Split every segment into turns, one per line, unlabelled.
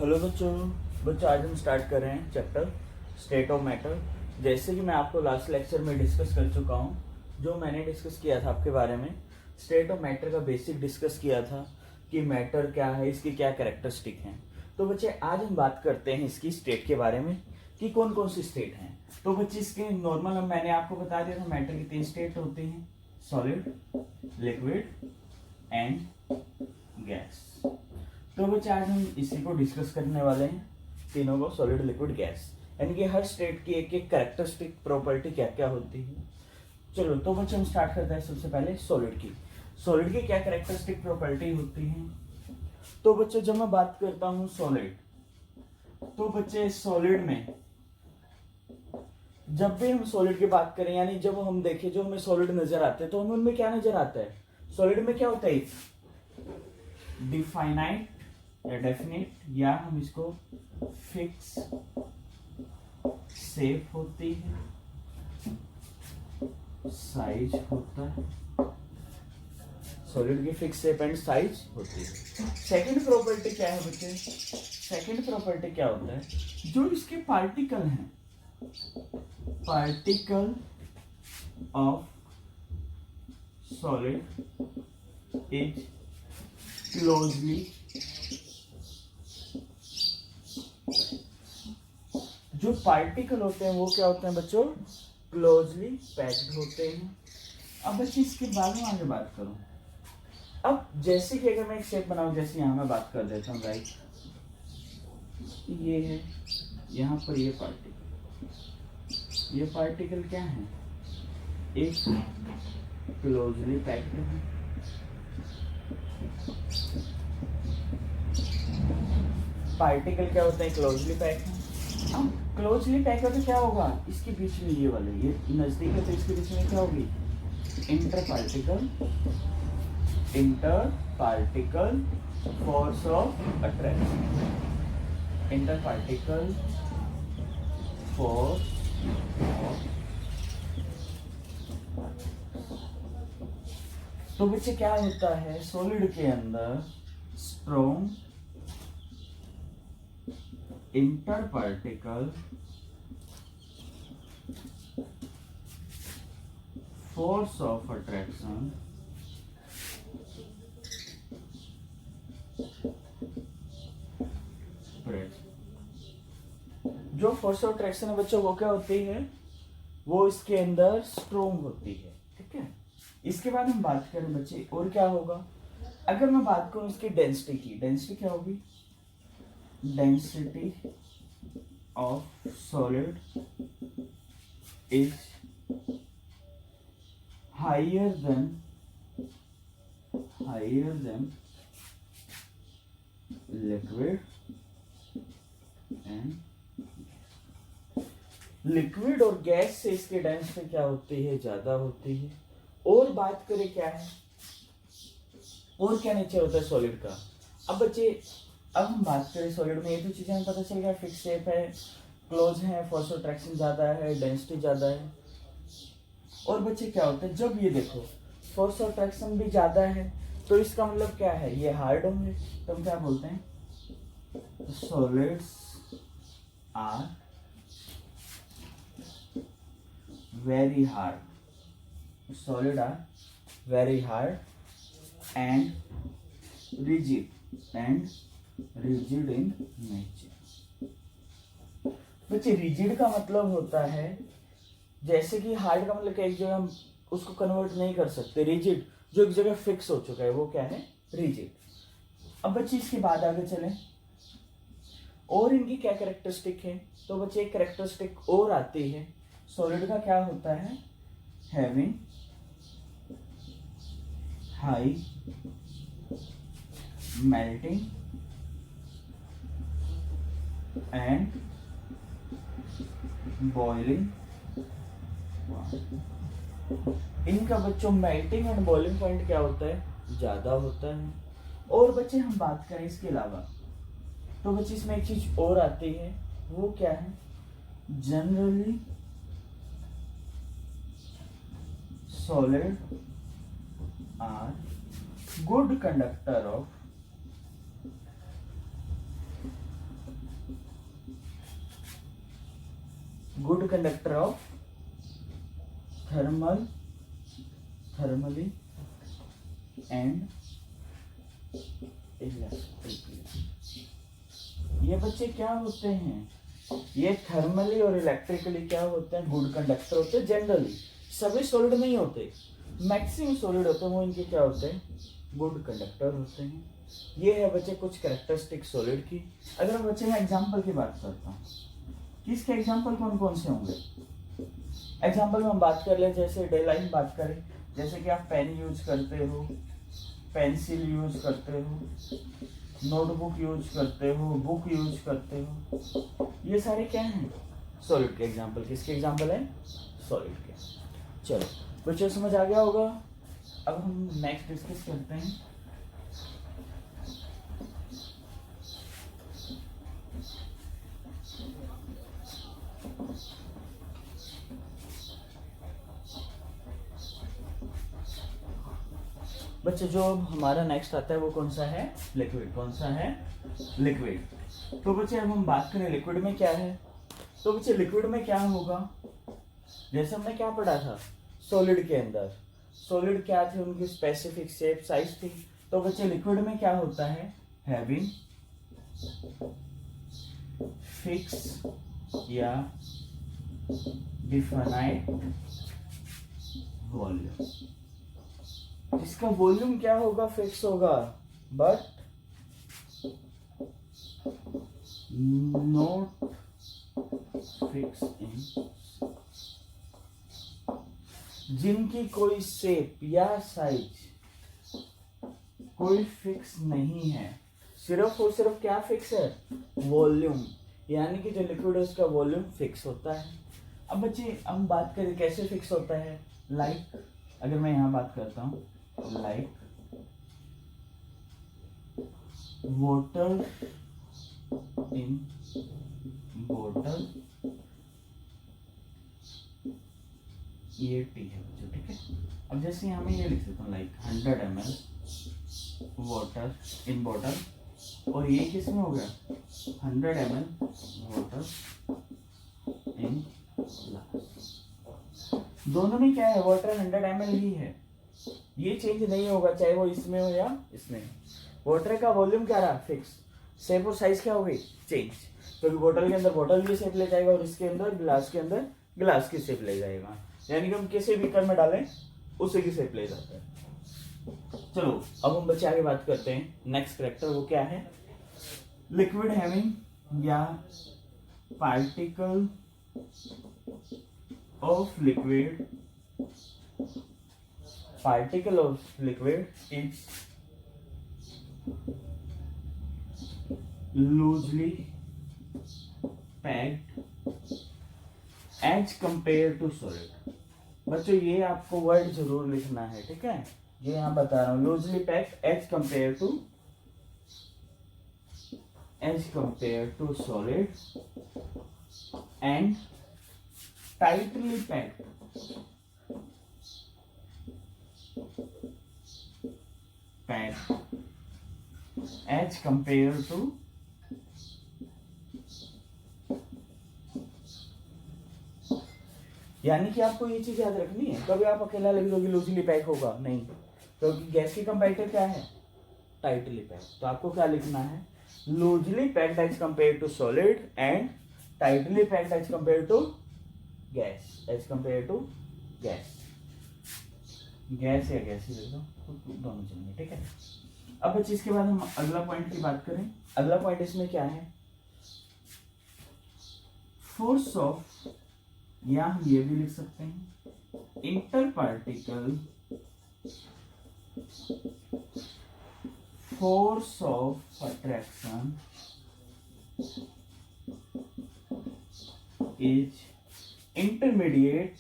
Hello बच्चों आज हम स्टार्ट कर रहे हैं चैप्टर स्टेट ऑफ मैटर। जैसे कि मैं आपको लास्ट लेक्चर में डिस्कस कर चुका हूँ, जो मैंने डिस्कस किया था आपके बारे में, स्टेट ऑफ मैटर का बेसिक डिस्कस किया था कि मैटर क्या है, इसकी क्या कैरेक्टरिस्टिक हैं। तो बच्चे आज हम बात करते हैं इसकी स्टेट के बारे में कि कौन कौन सी स्टेट हैं। तो बच्चे इसके नॉर्मल मैंने आपको बता दिया था मैटर की 3 स्टेट होती हैं, सॉलिड, लिक्विड एंड गैस। तो बच्चे आज हम इसी को डिस्कस करने वाले हैं, तीनों को, सॉलिड, लिक्विड, गैस, यानी कि हर स्टेट की एक एक कैरेक्टरिस्टिक प्रॉपर्टी क्या क्या होती है। चलो तो बच्चे हम स्टार्ट करते हैं सबसे पहले सॉलिड की। सॉलिड की क्या कैरेक्टरिस्टिक प्रॉपर्टी होती है। तो बच्चे जब मैं बात करता हूँ सॉलिड, तो बच्चे सॉलिड में जब भी हम सॉलिड की बात करें, यानी जब हम देखें जो हमें सॉलिड नजर आते हैं, तो हमें उनमें क्या नजर आता है। सॉलिड में क्या होता है, डिफाइनाइट या डेफिनेट, या हम इसको फिक्स शेप होती है, साइज होता है। सॉलिड की फिक्स शेप एंड साइज होती है। सेकंड प्रॉपर्टी क्या है बच्चे, सेकंड प्रॉपर्टी क्या होता है, जो इसके पार्टिकल हैं, particle of solid is closely, जो पार्टिकल होते हैं वो क्या होते हैं बच्चों, क्लोजली पैक्ड होते हैं। अब बच्चे इसके बाद में आगे बात करूं, अब जैसे कि अगर मैं एक शेप बनाऊं, जैसे यहां मैं बात कर देता हूं, राइट, ये है, यहां पर ये पार्टिकल क्या है, एक क्लोजली पैक्ड है। पार्टिकल क्या होते हैं, क्लोजली पैक्ड है। अब क्लोजली पैक है तो क्या होगा, इसके बीच में ये वाले, ये नजदीक है तो इसके बीच में क्या होगी, inter particle force of attraction, inter particle force of. तो बच्चे क्या होता है, सॉलिड के अंदर स्ट्रॉन्ग इंटरपार्टिकल फोर्स ऑफ अट्रैक्शन जो फोर्स ऑफ अट्रैक्शन है बच्चों, वो क्या होती है, वो इसके अंदर स्ट्रॉन्ग होती है। ठीक है, इसके बाद हम बात करें बच्चे और क्या होगा, अगर मैं बात करूं इसकी डेंसिटी की, डेंसिटी क्या होगी, density of solid is higher than liquid and liquid और गैस से इसकी डेंसिटी क्या होती है, ज्यादा होती है। और बात करें क्या है, और क्या नेचर होता है सॉलिड का। अब बच्चे अब हम बात करें सॉलिड में, ये तो चीजें हमें पता चल गया, फिक्स शेप है, क्लोज है, फोर्स ऑफ अट्रैक्शन ज्यादा है, डेंसिटी ज्यादा है। और बच्चे क्या होता है, जब ये देखो फोर्स ऑफ अट्रैक्शन भी ज्यादा है, तो इसका मतलब क्या है, ये हार्ड होंगे, तो हम क्या बोलते हैं, solids are very hard, solid are very hard and rigid in nature. बच्चे रिजिड का मतलब होता है, जैसे कि हार्ड का मतलब क्या, एक जगह हम उसको कन्वर्ट नहीं कर सकते, रिजिड जो एक जगह फिक्स हो चुका है वो क्या है, रिजिड। अब बच्चे इसके बाद आगे चलें, और इनकी क्या कैरेक्टरिस्टिक है। तो बच्चे एक कैरेक्टरिस्टिक और आती है सॉलिड का, क्या होता है, having high melting and boiling. इनका बच्चों मेल्टिंग एंड बॉइलिंग पॉइंट क्या होता है, ज्यादा होता है। और बच्चे हम बात करें इसके अलावा, तो बच्चे इसमें एक चीज और आती है, वो क्या है, generally solid are good conductor of conductor of thermally and electrically. ये बच्चे क्या होते हैं, ये थर्मली और इलेक्ट्रिकली क्या होते हैं, गुड कंडक्टर होते हैं। जनरली सभी सॉलिड नहीं होते, मैक्सिमम सॉलिड होते हैं वो इनके क्या होते हैं, गुड कंडक्टर होते हैं। ये है बच्चे कुछ कैरेक्टरिस्टिक सॉलिड की। अगर मैं बच्चे में एग्जांपल की बात करता हूँ, किसके एग्जांपल कौन कौन से होंगे। एग्जांपल में हम बात कर ले, जैसे डे लाइफ बात करें, जैसे कि आप पेन यूज करते हो, पेंसिल यूज करते हो, नोटबुक यूज करते हो, बुक यूज करते हो, ये सारे क्या हैं, सॉलिड के एग्जांपल। किसके एग्जांपल है, सॉलिड के। चलो बच्चों समझ आ गया होगा। अब हम नेक्स्ट डिस्कस करते हैं बच्चे, जो हमारा नेक्स्ट आता है वो कौन सा है, लिक्विड। कौन सा है, लिक्विड। तो बच्चे अब हम बात करें लिक्विड में क्या है। तो बच्चे लिक्विड में क्या होगा, जैसे हमने क्या पढ़ा था, सॉलिड के अंदर सॉलिड क्या थे, उनकी स्पेसिफिक शेप साइज थी। तो बच्चे लिक्विड में क्या होता है, हैविंग फिक्स या डिफाइनाइट वॉल्यूम। इसका वॉल्यूम क्या होगा, फिक्स होगा, बट नॉट फिक्स इन, जिनकी कोई शेप या साइज कोई फिक्स नहीं है, सिर्फ और सिर्फ क्या फिक्स है, वॉल्यूम। यानी कि जो लिक्विड है उसका वॉल्यूम फिक्स होता है। अब बच्चे हम बात करें कैसे फिक्स होता है, लाइक अगर मैं यहाँ बात करता हूँ, लाइक वाटर इन बॉटल, ये टी है बच्चों, ठीक है। अब जैसे यहाँ में ये लिख देता हूँ, like 100 ml water in bottle, और ये किसमें हो गया, 100 ml वाटर इन ग्लास। दोनों में क्या है, वाटर 100 ml ही है, ये चेंज नहीं होगा चाहे वो इसमें हो या इसमें। वाटर का वॉल्यूम क्या रहा, फिक्स। शेप और साइज क्या हो गई, चेंज, क्योंकि बोतल के अंदर बोतल की शेप ले जाएगा और इसके अंदर गिलास के अंदर गिलास की शेप ले जाएगा। यानी कि हम किसी बीकर में डालें उसी की शेप ले जाता है। चलो अब हम बच्चे आगे बात करते हैं, नेक्स्ट कैरेक्टर वो क्या है, लिक्विड हैविंग या particle of liquid, particle of liquid is loosely packed as compared to solid। बच्चों ये आपको वर्ड जरूर लिखना है, ठीक है, ये यहाँ बता रहा हूँ, loosely packed as compared to solid and tightly packed as compared to यानी कि आपको ये चीज याद रखनी है, कभी आप अकेला लिख दोगे लूजली पैक होगा नहीं, क्योंकि गैस की कंपैरेटर क्या है, टाइटली पैक। तो आपको क्या लिखना है, loosely packed as compare to solid and tightly packed as compare to gas, as compare to gas. Gas या गैस ही लिख दो, दोनों चलेंगे, ठीक है। अब बच्चे इसके बाद हम अगला पॉइंट की बात करें। अगला पॉइंट इसमें क्या है, फोर्स ऑफ, या हम ये भी लिख सकते हैं inter particle force of attraction is intermediate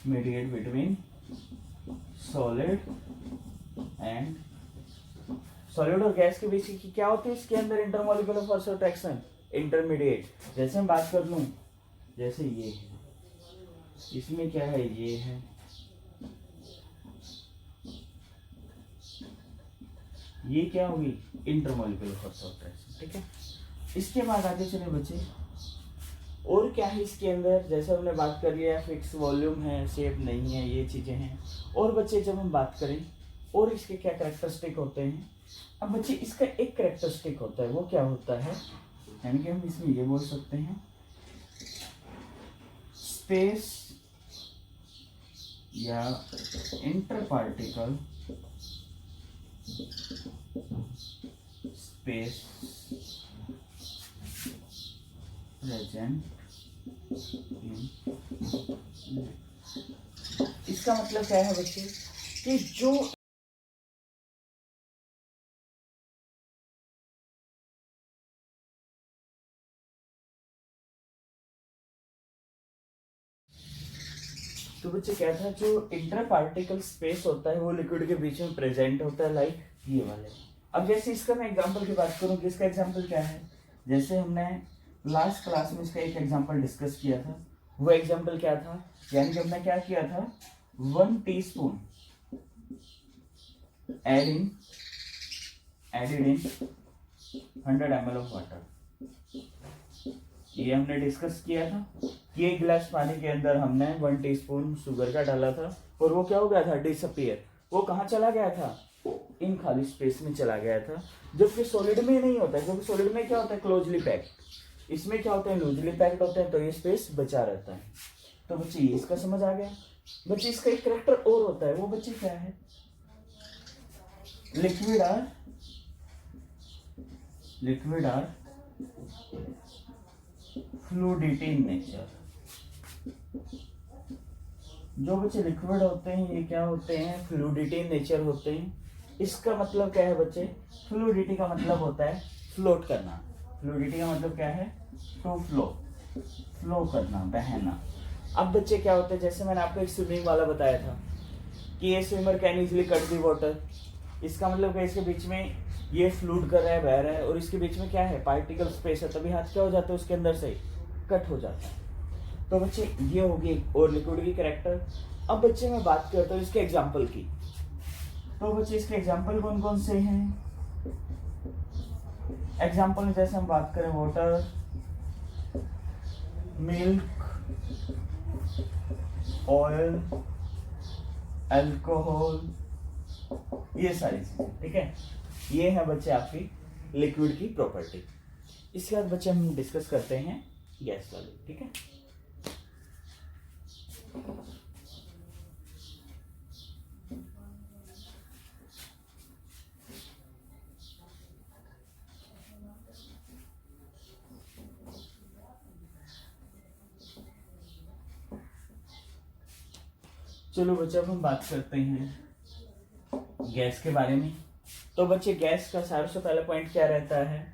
between solid and solid और गैस के बीच की क्या होती है, इसके अंदर intermolecular force of attraction intermediate. जैसे हम बात कर लूं, जैसे ये है, इसमें क्या है, ये है, ये क्या होगी, इंटरमॉलिक्यूलर फोर्स ऑफ अट्रैक्शन, ठीक है। इसके बाद आगे चले बच्चे, और क्या है इसके अंदर, जैसे हमने बात कर लिया फिक्स वॉल्यूम है, शेप नहीं है, ये चीज़ें हैं। और बच्चे जब हम बात करें और इसके क्या कैरेक्टरिस्टिक होते हैं, अब बच्चे इसका एक कैरेक्टरिस्टिक होता है, वो क्या होता है, यानी कि हम इसमें ये बोल सकते हैं स्पेस या inter particle space present in. इसका मतलब क्या है बच्चे कि जो तो बच्चे क्या था, जो इंटर पार्टिकल स्पेस होता है वो लिक्विड के बीच में प्रेजेंट होता है, लाइक ये वाले। अब जैसे इसका मैं एग्जांपल की बात करूं कि इसका एग्जांपल क्या है, जैसे हमने लास्ट क्लास में इसका एक एग्जांपल डिस्कस किया था, वो एग्जांपल क्या था, यानी कि हमने क्या किया था, 1 teaspoon added in 100 ml of water. ये हमने डिस्कस किया था कि एक गिलास पानी के अंदर हमने 1 टीस्पून शुगर का डाला था और वो क्या हो गया था, डिसअपियर। वो कहाँ चला गया था, इन खाली स्पेस में चला गया था, जबकि सॉलिड में नहीं होता है, क्योंकि सॉलिड में क्या होता है, क्लोजली पैक्ड। इसमें क्या होता है, लूजली पैक्ड होते हैं, तो ये स्पेस बचा रहता है। तो बच्चे ये इसका समझ आ गया। बच्चे इसका एक कैरेक्टर और होता है, वो बच्चे क्या है, liquid are fluidity in nature. जो बच्चे लिक्विड होते हैं ये क्या होते हैं, फ्लूइडिटी इन नेचर होते हैं। इसका मतलब क्या है बच्चे, फ्लूइडिटी का मतलब होता है फ्लोट करना। फ्लूइडिटी का मतलब क्या है, टू फ्लो करना, बहना। अब बच्चे क्या होते हैं, जैसे मैंने आपको एक स्विमिंग वाला बताया था कि ये swimmer can easily cut the water. इसका मतलब क्या, इसके बीच में ये फ्लूट कर रहा है, बह रहा है, और इसके बीच में क्या है, पार्टिकल स्पेस है, तभी हाथ क्या हो जाता है, उसके अंदर से कट हो जाता है। तो बच्चे ये होगी और लिक्विड की कैरेक्टर। अब बच्चे मैं बात करता हूँ इसके एग्जाम्पल की। तो बच्चे इसके एग्जाम्पल कौन कौन से हैं, एग्जाम्पल में जैसे हम बात करें वाटर, मिल्क, ऑयल, अल्कोहल, ये सारी चीजें, ठीक है। ये है बच्चे आपकी लिक्विड की प्रॉपर्टी। इसके बाद बच्चे हम डिस्कस करते हैं गैस वाली, ठीक है। चलो बच्चे अब हम बात करते हैं गैस के बारे में। तो बच्चे गैस का सारे से पहला पॉइंट क्या रहता है,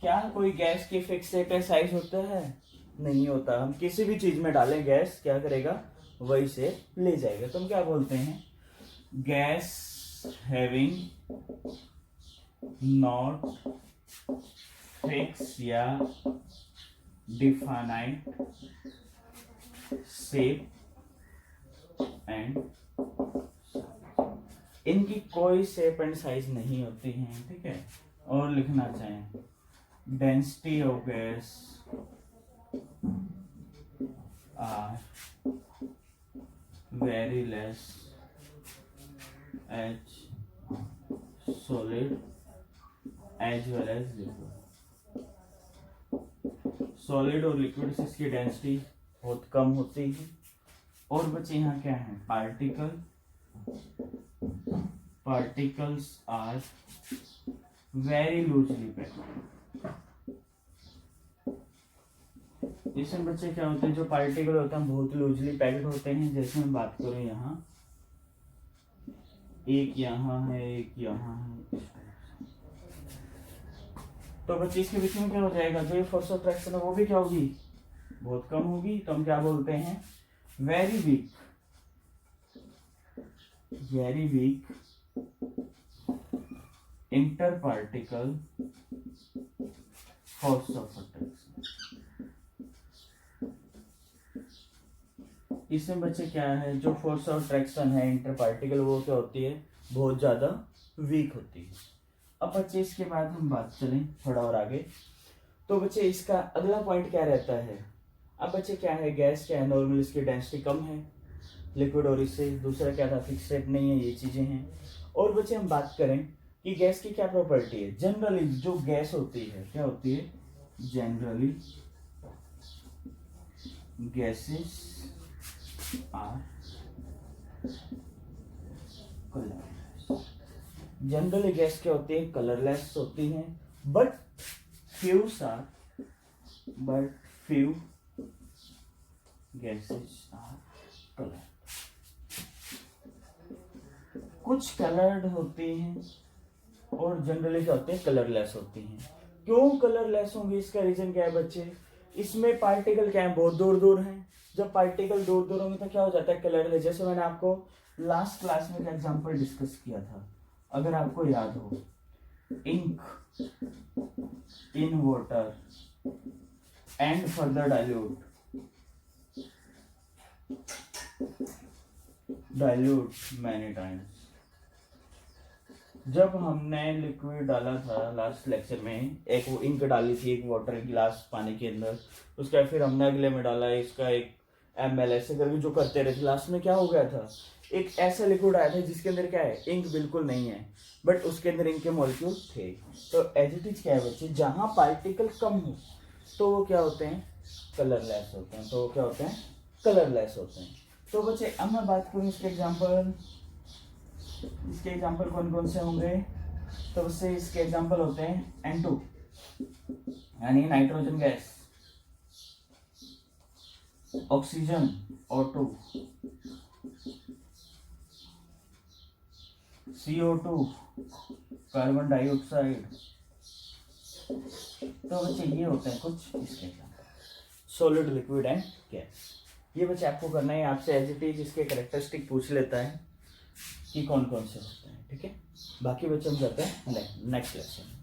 क्या कोई गैस की फिक्स शेप या साइज होता है, नहीं होता। हम किसी भी चीज में डालें गैस क्या करेगा, वही से ले जाएगा। तो हम क्या बोलते हैं, गैस हैविंग नॉट फिक्स या डिफाइंड शेप एंड, इनकी कोई शेप एंड साइज नहीं होती हैं, ठीक है। और लिखना चाहें, density of gas are very less as solid as well as liquid. Solid और लिक्विड से इसकी डेंसिटी बहुत कम होती है। और बच्चे यहाँ क्या है, particles are very loosely packed. इसमें बच्चे क्या होते हैं, जो पार्टिकल होते हैं बहुत लूजली पैक्ड होते हैं। जैसे मैं बात करूं, यहाँ एक यहाँ है, एक यहाँ है, तो बच्चे इसके बीच में क्या हो जाएगा, जो ये फोर्स ऑफ अट्रैक्शन है वो भी क्या होगी, बहुत कम होगी। तो हम क्या बोलते हैं, very weak inter particle force of attraction. इसमें बच्चे क्या है, जो फोर्स ऑफ अट्रैक्शन है इंटर पार्टिकल, वो क्या होती है, बहुत ज्यादा वीक होती है। अब बच्चे इसके बाद हम बात चलें थोड़ा और आगे, तो बच्चे इसका अगला पॉइंट क्या रहता है, अब बच्चे क्या है, गैस क्या है, नॉर्मल इसकी डेंसिटी कम है लिक्विड और इससे, दूसरा क्या था, फिक्स रेट नहीं है, ये चीजें हैं। और बच्चे हम बात करें कि गैस की क्या प्रॉपर्टी है, जनरली जो गैस होती है क्या होती है, generally gases are colourless. Generally gas क्या होती है, कलरलेस होती हैं, but few gases are colour, कुछ कलर्ड होती हैं और जनरली क्या होती है, कलरलेस होती हैं। क्यों कलरलेस होंगी, इसका रीजन क्या है बच्चे, इसमें पार्टिकल क्या है, बहुत दूर दूर हैं। जब पार्टिकल दूर दूर होंगे तो क्या हो जाता है, कलरलेस। जैसे मैंने आपको लास्ट क्लास में एक एग्जांपल डिस्कस किया था, अगर आपको याद हो, ink in water and further dilute many times. जब हमने लिक्विड डाला था लास्ट लेक्चर में, एक वो इंक डाली थी एक वाटर गिलास पानी के अंदर, उसका फिर हमने अगले में डाला इसका एक ml, ऐसे करके जो करते रहे थे, लास्ट में क्या हो गया था, एक ऐसा लिक्विड आया था जिसके अंदर क्या है, इंक बिल्कुल नहीं है, बट उसके अंदर इंक के मॉलिक्यूल थे। तो एज इट इज क्या है बच्चे, जहां पार्टिकल कम हो तो वो क्या होते हैं, कलरलेस होते हैं, तो वो क्या होते हैं, कलरलेस होते हैं। तो बच्चे अब मैं बात करूँ इसके एग्जाम्पल कौन कौन से होंगे, तो उससे इसके एग्जाम्पल होते हैं N2 यानी nitrogen gas, oxygen O2, CO2 carbon dioxide. तो बच्चे ये होते हैं कुछ इसके example, solid, liquid and gas. ये बच्चे आपको करना है, आपसे एज इट इज इसके कैरेक्टरिस्टिक पूछ लेता है कि कौन कौन से होते हैं, ठीक है। बाकी बच्चे हम जाते हैं नेक्स्ट लेक्चर में।